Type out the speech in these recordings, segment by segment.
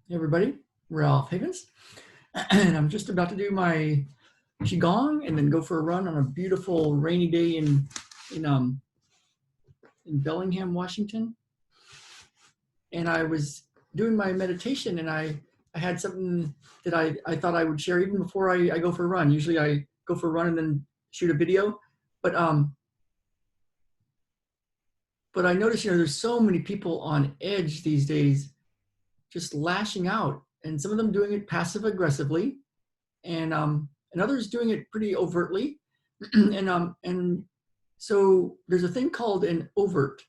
Hey everybody, Ralph Higgins, and I'm just about to do my qigong and then go for a run on a beautiful rainy day in um in Bellingham, Washington. And I was doing my meditation, and I had something that I thought I would share even before I go for a run. Usually I go for a run and then shoot a video, but um but I noticed there's so many people on edge these days, just lashing out, and some of them doing it passive aggressively, and others doing it pretty overtly. And so there's a thing called an overt.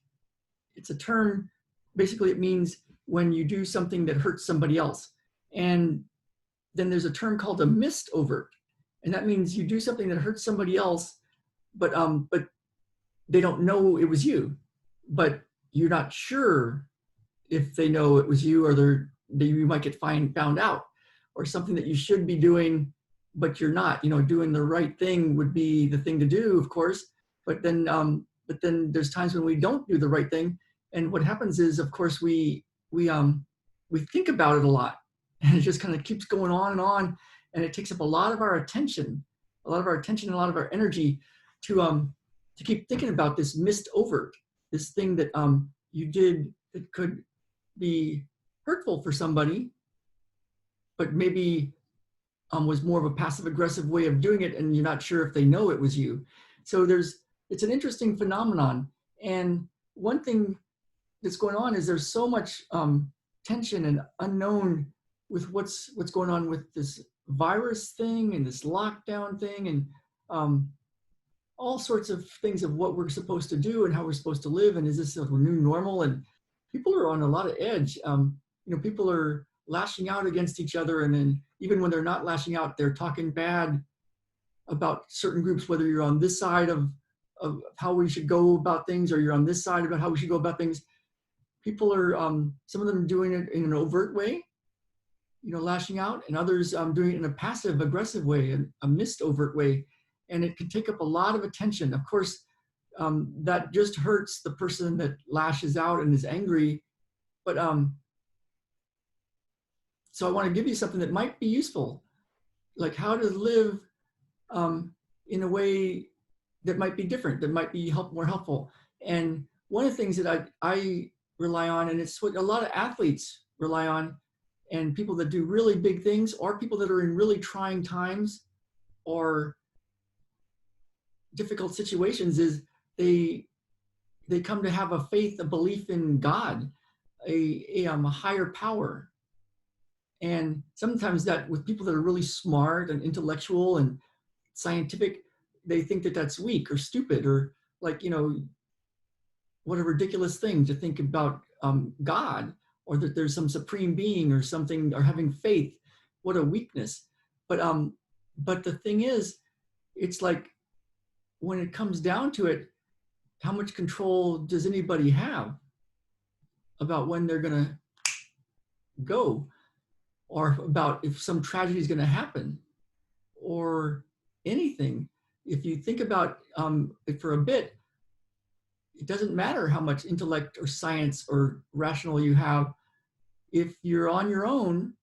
It's a term. Basically, it means when you do something that hurts somebody else. And then there's a term called a missed overt, and that means you do something that hurts somebody else, but they don't know it was you, but you're not sure if they know it was you, or you might get found out, or something that you should be doing but you're not. Doing the right thing would be the thing to do, of course, but then there's times when we don't do the right thing, and what happens is, of course, we think about it a lot, and it just kind of keeps going on and on, and it takes up a lot of our attention, and a lot of our energy to keep thinking about this missed overt, this thing that you did that could be hurtful for somebody, but maybe was more of a passive aggressive way of doing it, and you're not sure if they know it was you. So it's an interesting phenomenon. And one thing that's going on is there's so much tension and unknown with what's going on with this virus thing and this lockdown thing, and all sorts of things of what we're supposed to do and how we're supposed to live, and is this a new normal? And people are on a lot of edge. People are lashing out against each other, and then even when they're not lashing out, they're talking bad about certain groups, whether you're on this side of how we should go about things, or you're on this side about how we should go about things. People are, some of them doing it in an overt way, lashing out, and others doing it in a passive aggressive way, a missed overt way. And it can take up a lot of attention. Of course, that just hurts the person that lashes out and is angry. But so I want to give you something that might be useful, like how to live in a way that might be different, that might be more helpful. And one of the things that I rely on, and it's what a lot of athletes rely on, and people that do really big things, or people that are in really trying times or difficult situations, is they come to have a faith, a belief in God, a higher power. And sometimes that, with people that are really smart and intellectual and scientific, they think that that's weak or stupid, or like, what a ridiculous thing to think about God, or that there's some supreme being or something, or having faith. What a weakness. But the thing is, it's like, when it comes down to it, how much control does anybody have about when they're going to go, or about if some tragedy is going to happen, or anything? If you think about it for a bit, it doesn't matter how much intellect or science or rational you have. If you're on your own,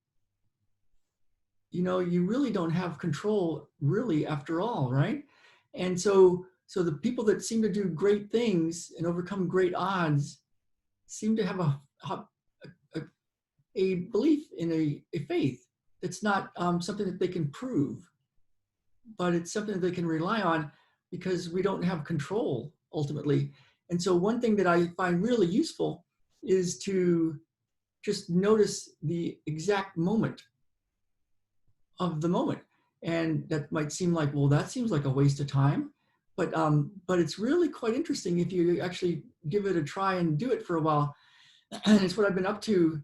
you really don't have control, really, after all, right? And so the people that seem to do great things and overcome great odds seem to have a belief in a faith that's not something that they can prove, but it's something that they can rely on, because we don't have control ultimately. And so one thing that I find really useful is to just notice the exact moment of the moment. And that might seem like, well, that seems like a waste of time, but it's really quite interesting if you actually give it a try and do it for a while. And it's what I've been up to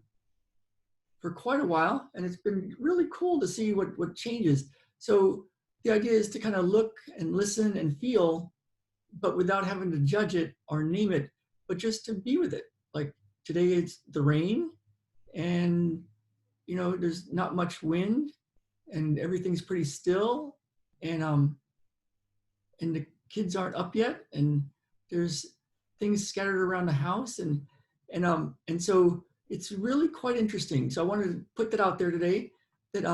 for quite a while, and it's been really cool to see what changes. So the idea is to kind of look and listen and feel, but without having to judge it or name it, but just to be with it. Like today, it's the rain, and there's not much wind, and everything's pretty still, and the kids aren't up yet, and there's things scattered around the house, and so it's really quite interesting. So I wanted to put that out there today, that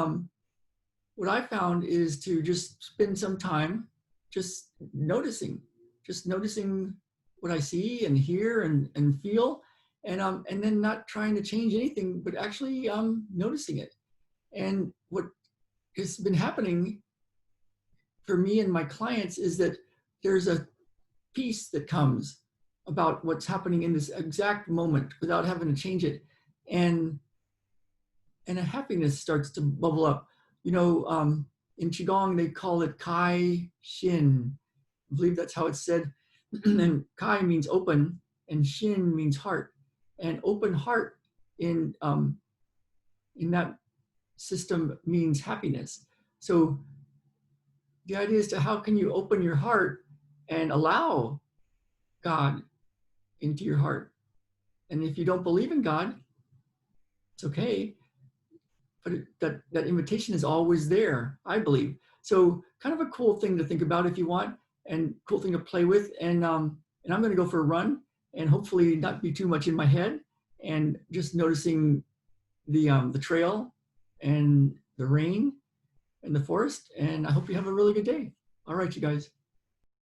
what I found is to just spend some time just noticing what I see and hear and feel, and then not trying to change anything, but actually noticing it. And what has been happening for me and my clients is that there's a peace that comes about what's happening in this exact moment without having to change it, and a happiness starts to bubble up. You know, in Qigong they call it Kai Shin. I believe that's how it's said. And Kai means open, and Shin means heart. And open heart in that system means happiness. So the idea is to how can you open your heart and allow God into your heart. And if you don't believe in God, it's okay, but that invitation is always there, I believe. So kind of a cool thing to think about if you want, and cool thing to play with. And I'm going to go for a run and hopefully not be too much in my head, and just noticing the trail and the rain and the forest. And I hope you have a really good day. All right, you guys.